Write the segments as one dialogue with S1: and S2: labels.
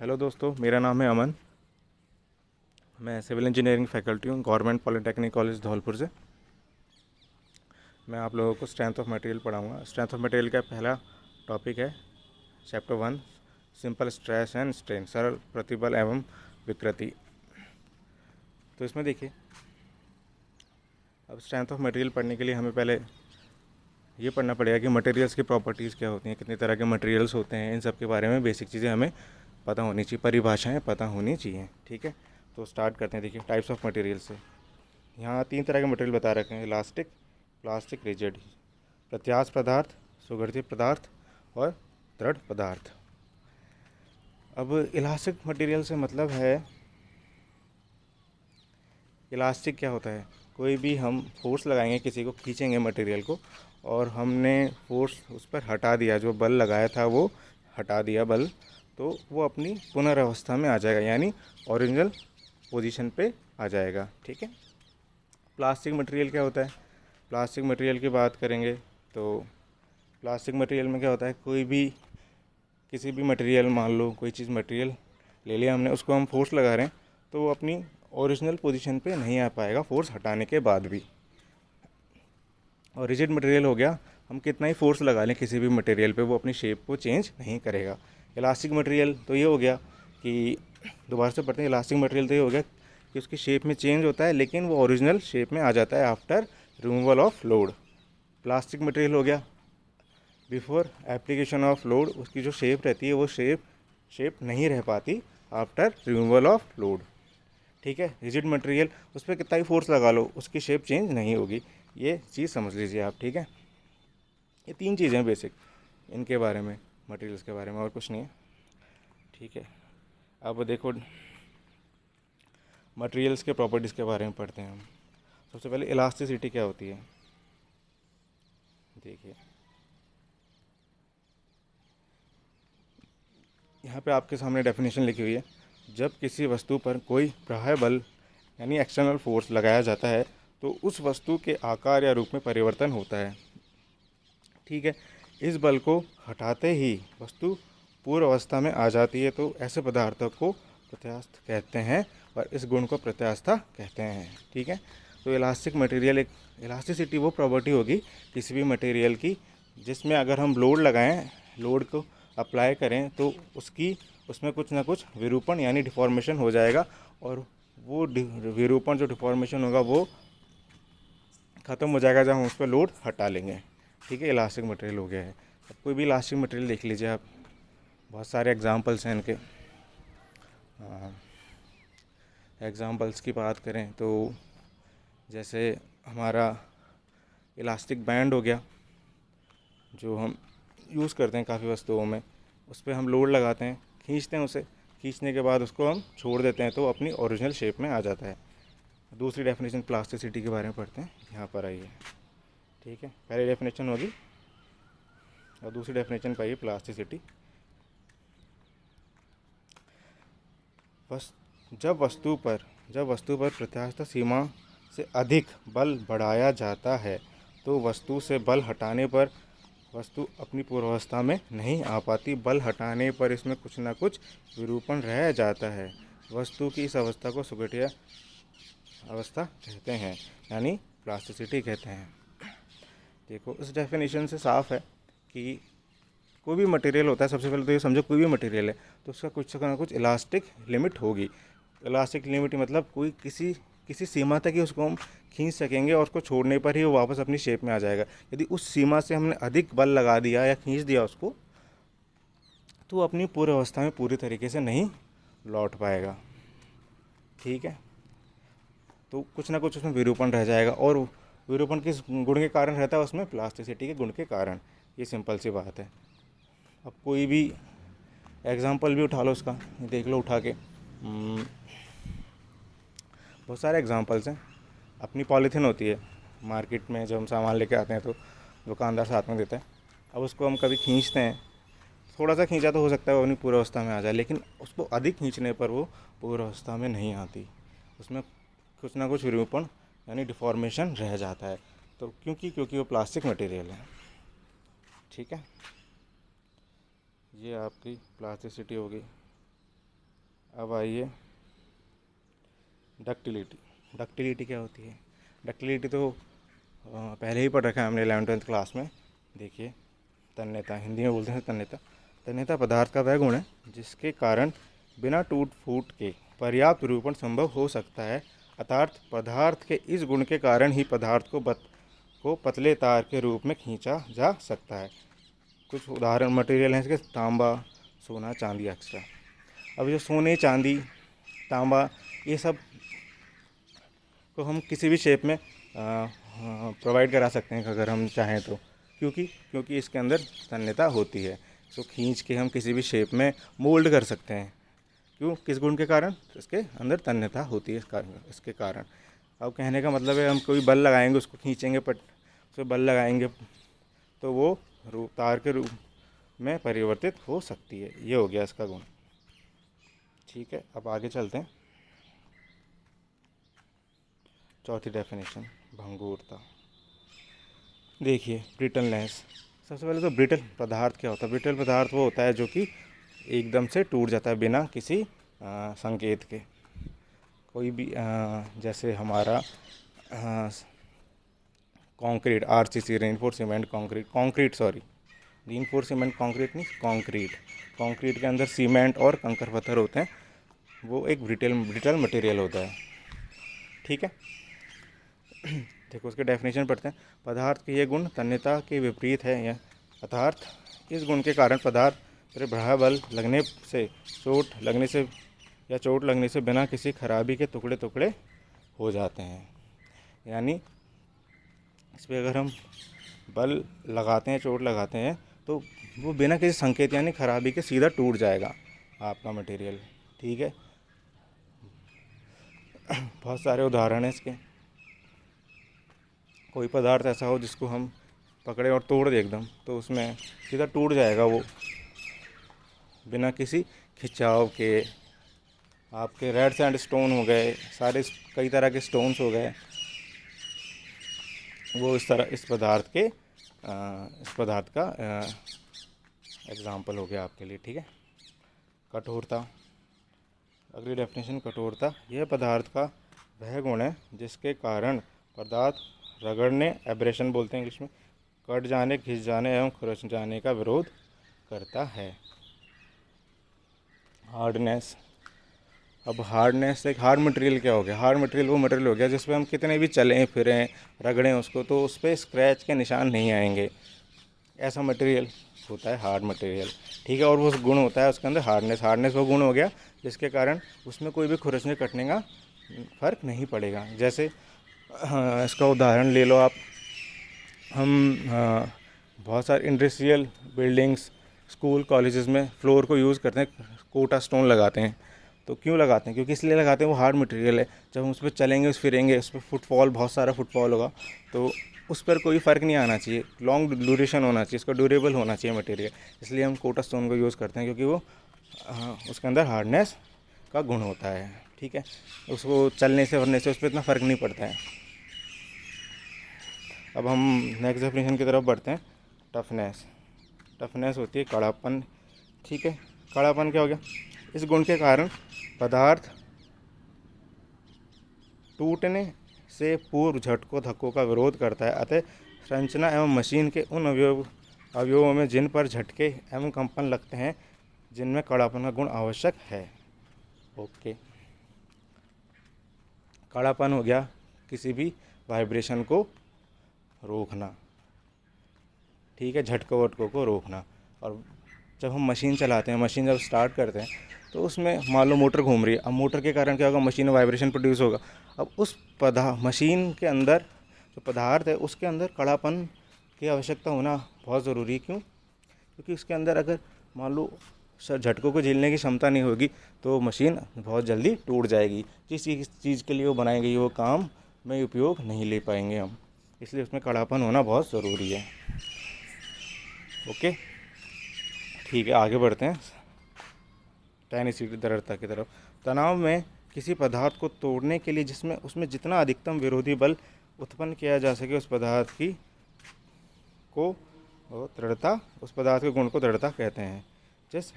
S1: Hello दोस्तों, मेरा नाम है अमन। मैं सिविल इंजीनियरिंग फैकल्टी हूँ गवर्नमेंट पॉलिटेक्निक कॉलेज धौलपुर से। मैं आप लोगों को स्ट्रेंथ ऑफ मटेरियल पढ़ाऊँगा। स्ट्रेंथ ऑफ मटेरियल का पहला टॉपिक है chapter 1, simple stress and strain, सरल प्रतिबल एवं विकृति। तो इसमें देखिए, अब स्ट्रेंथ ऑफ मटेरियल पढ़ने के लिए हमें पहले ये पढ़ना पड़ेगा कि मटेरियल्स की प्रॉपर्टीज़ क्या होती हैं, कितने तरह के मटेरियल्स होते हैं, इन सब के बारे में बेसिक चीज़ें हमें पता होनी चाहिए, परिभाषाएं पता होनी चाहिए। ठीक है, तो स्टार्ट करते हैं। देखिए, टाइप्स ऑफ मटेरियल से यहाँ 3 तरह के मटेरियल बता रखे हैं: इलास्टिक, प्लास्टिक, रिजिड। प्रत्यास्थ पदार्थ, सुगठित पदार्थ और दृढ़ पदार्थ। अब इलास्टिक मटेरियल से मतलब है, इलास्टिक क्या होता है? कोई भी हम फोर्स लगाएंगे, किसी को खींचेंगे मटेरियल को, और हमने फोर्स उस पर हटा दिया, जो बल लगाया था वो हटा दिया बल, तो वो अपनी पुनर्वस्था में आ जाएगा, यानी ओरिजिनल पोजीशन पे आ जाएगा। ठीक है। प्लास्टिक मटेरियल क्या होता है? प्लास्टिक मटेरियल की बात करेंगे तो प्लास्टिक मटेरियल में क्या होता है, कोई भी किसी भी मटेरियल, मान लो कोई चीज़ मटेरियल ले लिया हमने, उसको हम फोर्स लगा रहे हैं तो वो अपनी ओरिजिनल पोजीशन पे नहीं आ पाएगा फोर्स हटाने के बाद भी। और रिजिड मटेरियल हो गया, हम कितना ही फोर्स लगा लें किसी भी मटेरियल पे, वो अपनी शेप को चेंज नहीं करेगा। इलास्टिक मटेरियल तो ये हो गया कि, दोबारा से पढ़ते हैं, इलास्टिक मटेरियल तो ये हो गया कि उसकी शेप में चेंज होता है लेकिन वो ओरिजिनल शेप में आ जाता है after removal of load. Plastic material हो गया, बिफोर एप्लीकेशन ऑफ लोड उसकी जो शेप रहती है वो शेप नहीं रह पाती आफ्टर रिमूवल ऑफ लोड। ठीक है। रिजिड मटेरियल, उस पर कितना ही फोर्स लगा लो उसकी शेप चेंज नहीं होगी। ये चीज़ समझ लीजिए आप। ठीक है, ये 3 चीज़ें हैं बेसिक इनके बारे में, मटेरियल्स के बारे में, और कुछ नहीं है। ठीक है, अब देखो मटेरियल्स के प्रॉपर्टीज़ के बारे में पढ़ते हैं हम। सबसे पहले इलास्टिसिटी क्या होती है, देखिए यहाँ पे आपके सामने डेफिनेशन लिखी हुई है। जब किसी वस्तु पर कोई बाह्य बल यानी एक्सटर्नल फोर्स लगाया जाता है तो उस वस्तु के आकार या रूप में परिवर्तन होता है। ठीक है, इस बल को हटाते ही वस्तु पूर्व अवस्था में आ जाती है, तो ऐसे पदार्थों को प्रत्यास्थ कहते हैं और इस गुण को प्रत्यास्थता कहते हैं। ठीक है, तो इलास्टिक मटेरियल, एक इलास्टिसिटी वो प्रॉपर्टी होगी किसी भी मटेरियल की जिसमें अगर हम लोड लगाएं, लोड को अप्लाई करें तो उसमें कुछ ना कुछ विरूपण यानी डिफॉर्मेशन हो जाएगा, और वो विरूपण जो डिफॉर्मेशन होगा वो ख़त्म हो जाएगा जब हम उस पर लोड हटा लेंगे। ठीक है, इलास्टिक मटेरियल हो गया है। अब कोई भी इलास्टिक मटेरियल देख लीजिए आप, बहुत सारे एग्जांपल्स हैं इनके। एग्जांपल्स की बात करें तो जैसे हमारा इलास्टिक बैंड हो गया, जो हम यूज़ करते हैं काफ़ी वस्तुओं में, उस पर हम लोड लगाते हैं, खींचते हैं, उसे खींचने के बाद उसको हम छोड़ देते हैं तो अपनी ओरिजिनल शेप में आ जाता है। दूसरी डेफिनेशन प्लास्टिसिटी के बारे में पढ़ते हैं, यहाँ पर आइए। ठीक है, पहली डेफिनेशन होगी और दूसरी डेफिनेशन पाइए प्लास्टिसिटी। जब वस्तु पर प्रत्यास्थ सीमा से अधिक बल बढ़ाया जाता है तो वस्तु से बल हटाने पर वस्तु अपनी पूर्वावस्था में नहीं आ पाती। बल हटाने पर इसमें कुछ ना कुछ विरूपण रह जाता है। वस्तु की इस अवस्था को सुगठित अवस्था कहते हैं, यानी प्लास्टिसिटी कहते हैं। देखो, इस डेफिनेशन से साफ है कि कोई भी मटेरियल होता है, सबसे पहले तो ये समझो कोई भी मटेरियल है तो उसका कुछ ना कुछ इलास्टिक लिमिट होगी। इलास्टिक लिमिट मतलब कोई किसी सीमा तक ही उसको हम खींच सकेंगे और उसको छोड़ने पर ही वो वापस अपनी शेप में आ जाएगा। यदि उस सीमा से हमने अधिक बल लगा दिया या खींच दिया उसको, तो वो अपनी पूर्व अवस्था में पूरी तरीके से नहीं लौट पाएगा। ठीक है, तो कुछ ना कुछ उसमें विरूपण रह जाएगा, और विरूपण किस गुण के कारण रहता है? उसमें प्लास्टिसिटी के गुण के कारण। ये सिंपल सी बात है। अब कोई भी एग्जाम्पल भी उठा लो उसका, देख लो उठा के, बहुत सारे एग्जांपल्स हैं। अपनी पॉलीथीन होती है मार्केट में, जब हम सामान लेके आते हैं तो दुकानदार साथ में देता है। अब उसको हम कभी खींचते हैं, थोड़ा सा खींचा तो हो सकता है वो अपनी पूर्वावस्था में आ जाए, लेकिन उसको अधिक खींचने पर वो पूर्वावस्था में नहीं आती, उसमें कुछ ना कुछ विरूपण यानी डिफॉर्मेशन रह जाता है। तो क्योंकि वो प्लास्टिक मटेरियल है। ठीक है, ये आपकी प्लास्टिसिटी होगी। अब आइए डक्टिलिटी। डक्टिलिटी क्या होती है? डक्टिलिटी तो पहले ही पढ़ रखा है हमने 11th-12th क्लास में। देखिए, तन्यता, हिंदी में बोलते हैं तन्यता। तन्यता पदार्थ का वह गुण है जिसके कारण बिना टूट फूट के पर्याप्त विरूपण संभव हो सकता है, अर्थात पदार्थ के इस गुण के कारण ही पदार्थ को पतले तार के रूप में खींचा जा सकता है। कुछ उदाहरण मटेरियल हैं इसके: तांबा, सोना, चांदी एक्स्ट्रा। अब जो सोने, चांदी, तांबा, ये सब को हम किसी भी शेप में प्रोवाइड करा सकते हैं अगर हम चाहें तो, क्योंकि इसके अंदर तन्यता होती है। इसको खींच के हम किसी भी शेप में मोल्ड कर सकते हैं। क्यों? किस गुण के कारण? इसके अंदर तन्यता होती है इसके कारण। अब कहने का मतलब है, हम कोई बल लगाएंगे, उसको खींचेंगे, उसको बल लगाएंगे तो वो तार के रूप में परिवर्तित हो सकती है। ये हो गया इसका गुण। ठीक है, अब आगे चलते हैं। चौथी डेफिनेशन, भंगुरता। देखिए, ब्रिटलनेस। सबसे पहले तो ब्रिटल पदार्थ क्या होता है? ब्रिटल पदार्थ वो होता है जो कि एकदम से टूट जाता है बिना किसी संकेत के। कोई भी जैसे हमारा concrete, RCC, reinforce cement concrete नहीं, कंक्रीट के अंदर सीमेंट और कंकर पत्थर होते हैं। वो एक ब्रिटल मटेरियल होता है। ठीक है, देखो उसके डेफिनेशन पढ़ते हैं। पदार्थ के ये गुण तन्यता के विपरीत है, या अर्थात इस गुण के कारण पदार्थ पर बढ़ा बल लगने से, चोट लगने से बिना किसी खराबी के टुकड़े टुकड़े हो जाते हैं। यानी इस पर अगर हम बल लगाते हैं, चोट लगाते हैं, तो वो बिना किसी संकेत यानी खराबी के सीधा टूट जाएगा आपका मटेरियल। ठीक है, बहुत सारे उदाहरण हैं इसके। कोई पदार्थ ऐसा हो जिसको हम पकड़े और तोड़ दें एकदम, तो उसमें सीधा टूट जाएगा वो बिना किसी खिंचाव के। आपके रेड सैंड स्टोन हो गए, सारे कई तरह के स्टोन्स हो गए, वो इस पदार्थ का एग्जाम्पल हो गया आपके लिए। ठीक है, कठोरता। अगली डेफिनेशन, कठोरता। यह पदार्थ का वह गुण है जिसके कारण पदार्थ रगड़ने, एब्रेशन बोलते हैं इंग्लिश में, कट जाने, घिस जाने एवं खुरच जाने का विरोध करता है। हार्डनेस। अब हार्डनेस, एक हार्ड मटेरियल क्या हो गया? हार्ड मटेरियल वो मटेरियल हो गया जिस पे हम कितने भी चलें फिरें, रगड़ें उसको, तो उस पर स्क्रैच के निशान नहीं आएंगे। ऐसा मटेरियल होता है हार्ड मटेरियल। ठीक है, और वो गुण होता है उसके अंदर हार्डनेस वो गुण हो गया जिसके कारण उसमें कोई भी खुरचने कटने का फ़र्क नहीं पड़ेगा। जैसे इसका उदाहरण ले लो आप। हम बहुत सारे इंडस्ट्रियल बिल्डिंग्स, स्कूल, कॉलेजेस में फ्लोर को यूज़ करते हैं, कोटा स्टोन लगाते हैं। तो क्यों लगाते हैं? क्योंकि इसलिए लगाते हैं, वो हार्ड मटेरियल है। जब हम उस पर चलेंगे, फिरेंगे, उस पर बहुत सारा फुटफॉल होगा, तो उस पर कोई फ़र्क नहीं आना चाहिए। लॉन्ग ड्यूरेशन होना चाहिए, इसका ड्यूरेबल होना चाहिए मटेरियल। इसलिए हम कोटा स्टोन को यूज़ करते हैं, क्योंकि वो उसके अंदर हार्डनेस का गुण होता है। ठीक है, उसको चलने से वरने से उस पर इतना फ़र्क नहीं पड़ता है। अब हम नेक्स्ट डेफिनेशन की तरफ बढ़ते हैं। टफनेस होती है कड़ापन। ठीक है, कड़ापन क्या हो गया? इस गुण के कारण पदार्थ टूटने से पूर्व झटकों धक्कों का विरोध करता है, अतः संरचना एवं मशीन के उन अवयवों में जिन पर झटके एवं कंपन लगते हैं, जिनमें कड़ापन का गुण आवश्यक है। ओके, कड़ापन हो गया किसी भी वाइब्रेशन को रोकना। ठीक है, झटकों वटकों को रोकना। और जब हम मशीन चलाते हैं, मशीन जब स्टार्ट करते हैं, तो उसमें मान लो मोटर घूम रही है। अब मोटर के कारण क्या होगा? मशीन में वाइब्रेशन प्रोड्यूस होगा। अब उस मशीन के अंदर जो पदार्थ है, उसके अंदर कड़ापन की आवश्यकता होना बहुत ज़रूरी है। क्यों? क्योंकि उसके अंदर अगर मान लो झटकों को झेलने की क्षमता नहीं होगी, तो मशीन बहुत जल्दी टूट जाएगी। जिस चीज़ के लिए वो बनाई गई वो काम में उपयोग नहीं ले पाएंगे हम। इसलिए उसमें कड़ापन होना बहुत ज़रूरी है। ओके, ठीक है, आगे बढ़ते हैं टैनिसिटी, दृढ़ता की तरफ। तनाव में किसी पदार्थ को तोड़ने के लिए जिसमें उसमें जितना अधिकतम विरोधी बल उत्पन्न किया जा सके, उस पदार्थ के गुण को दृढ़ता कहते हैं।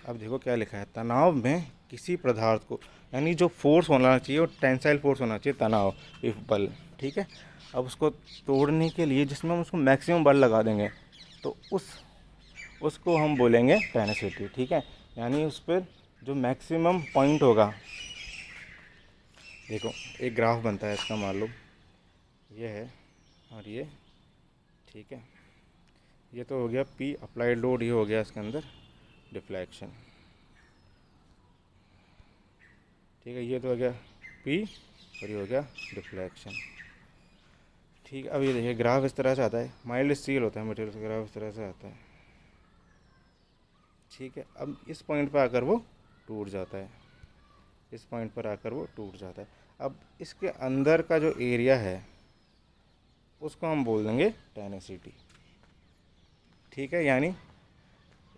S1: अब देखो क्या लिखा है। तनाव में किसी पदार्थ को, यानी जो फोर्स होना चाहिए वो टेंसाइल फोर्स होना चाहिए, तनाव, इफ बल, ठीक है। अब उसको तोड़ने के लिए जिसमें हम उसको मैक्सिमम बल लगा देंगे तो उसको हम बोलेंगे टेनेसिटी, ठीक है। यानी उस पर जो मैक्सिमम पॉइंट होगा, देखो एक ग्राफ बनता है इसका, मान लो ये है और ये, ठीक है। ये तो हो गया P अप्लाइड लोड, ये हो गया इसके अंदर डिफ्लेक्शन, ठीक है। ये तो हो गया P और ये हो गया डिफ्लेक्शन, ठीक है। अब ये देखिए ग्राफ इस तरह से आता है, माइल्ड स्टील होता है मटेरियल, ग्राफ इस तरह से आता है, ठीक है। अब इस पॉइंट पर आकर वो टूट जाता है, इस पॉइंट पर आकर वो टूट जाता है। अब इसके अंदर का जो एरिया है उसको हम बोल देंगे टेनेसिटी, ठीक है। यानी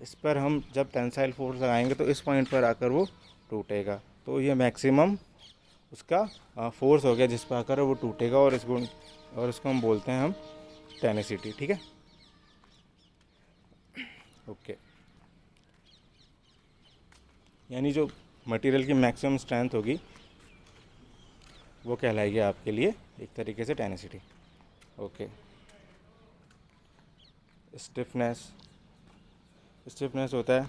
S1: इस पर हम जब टेंसाइल फोर्स लगाएंगे तो इस पॉइंट पर आकर वो टूटेगा, तो ये मैक्सिमम उसका फोर्स हो गया जिस पर आकर वो टूटेगा, और इसको हम बोलते हैं हम टेनेसिटी, ठीक है। ओके, यानी जो मटेरियल की मैक्सिमम स्ट्रेंथ होगी वो कहलाएगी आपके लिए एक तरीके से टेनेसिटी। ओके, स्टिफनेस होता है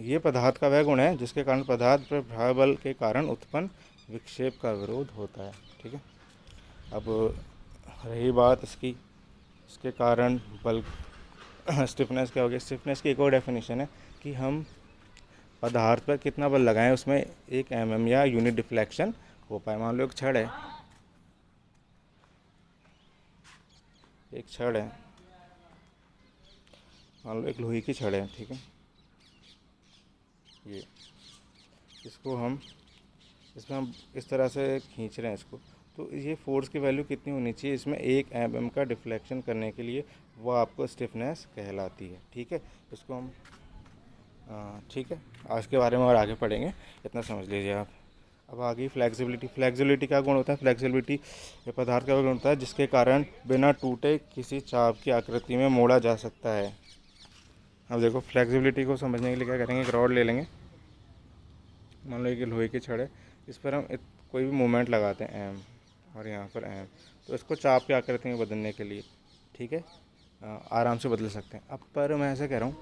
S1: ये पदार्थ का वह गुण है जिसके कारण पदार्थ पर प्रभाव बल के कारण उत्पन्न विक्षेप का विरोध होता है, ठीक है। अब रही बात इसके कारण बल स्टिफनेस क्या हो गया। स्टिफनेस की एक और डेफिनेशन है कि हम पदार्थ पर कितना बल लगाएं उसमें 1 mm या यूनिट डिफ्लेक्शन हो पाए। मान लो एक छड़ है, मान लो एक लोहे की छड़ है, ठीक है। ये इसमें हम इस तरह से खींच रहे हैं इसको, तो ये फोर्स की वैल्यू कितनी होनी चाहिए इसमें 1 mm का डिफ्लेक्शन करने के लिए, वो आपको स्टिफनेस कहलाती है, ठीक है। इसको हम ठीक है, आज के बारे में और आगे पढ़ेंगे, इतना समझ लीजिए आप। अब आगे फ्लेक्सिबिलिटी का गुण होता है। फ्लेक्सिबिलिटी ये पदार्थ का गुण होता है जिसके कारण बिना टूटे किसी चाप की आकृति में मोड़ा जा सकता है। अब देखो फ्लेक्सिबिलिटी को समझने के लिए क्या करेंगे, एक रॉड ले लेंगे, मान लो कि लोहे की छड़ है, इस पर हम कोई भी मूवमेंट लगाते हैं एम, और यहाँ पर एम, तो इसको चाप की आकृति में बदलने के लिए, ठीक है, आराम से बदल सकते हैं। अब पर मैं ऐसा कह रहा हूँ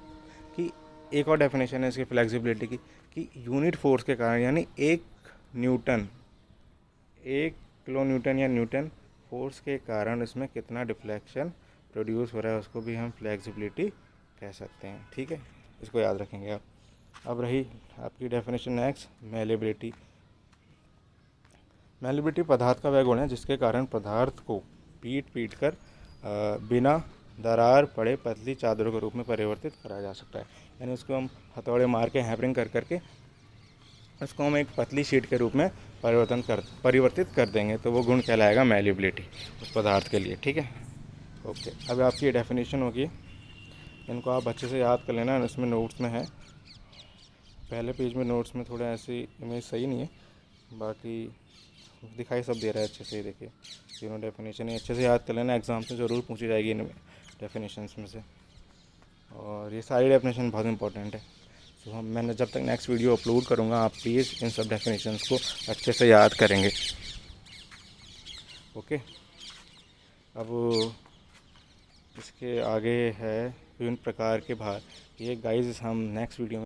S1: कि एक और डेफिनेशन है इसकी फ्लेक्सिबिलिटी की, कि यूनिट फोर्स के कारण, यानी 1 किलो न्यूटन या न्यूटन फोर्स के कारण इसमें कितना डिफ्लेक्शन प्रोड्यूस हो रहा है, उसको भी हम फ्लेक्सिबिलिटी कह सकते हैं, ठीक है। इसको याद रखेंगे आप। अब रही आपकी डेफिनेशन नेक्स्ट, मैलिबिलिटी पदार्थ का वह गुण है जिसके कारण पदार्थ को पीट कर बिना दरार पड़े पतली चादरों के रूप में परिवर्तित करा जा सकता है। यानी उसको हम हथौड़े मार के हैमरिंग कर करके उसको हम एक पतली शीट के रूप में परिवर्तित कर देंगे, तो वो गुण कहलाएगा मैलिबिलिटी उस पदार्थ के लिए, ठीक है। ओके, अब आपकी डेफिनेशन होगी, इनको आप अच्छे से याद कर लेना, इसमें नोट्स में है, पहले पेज में नोट्स में थोड़ा ऐसी इमेज सही नहीं है, बाकी दिखाई सब दे रहा है अच्छे से। देखिए तीनों डेफिनेशन ही अच्छे से याद कर लेना, एग्ज़ाम से ज़रूर पूछी जाएगी इन डेफिनेशंस में से, और ये सारी डेफिनेशन बहुत इंपॉर्टेंट है। तो मैंने जब तक नेक्स्ट वीडियो अपलोड करूँगा आप प्लीज़ इन सब डेफिनेशंस को अच्छे से याद करेंगे। ओके, अब इसके आगे है विभिन्न प्रकार के भार, ये गाइस हम नेक्स्ट वीडियो में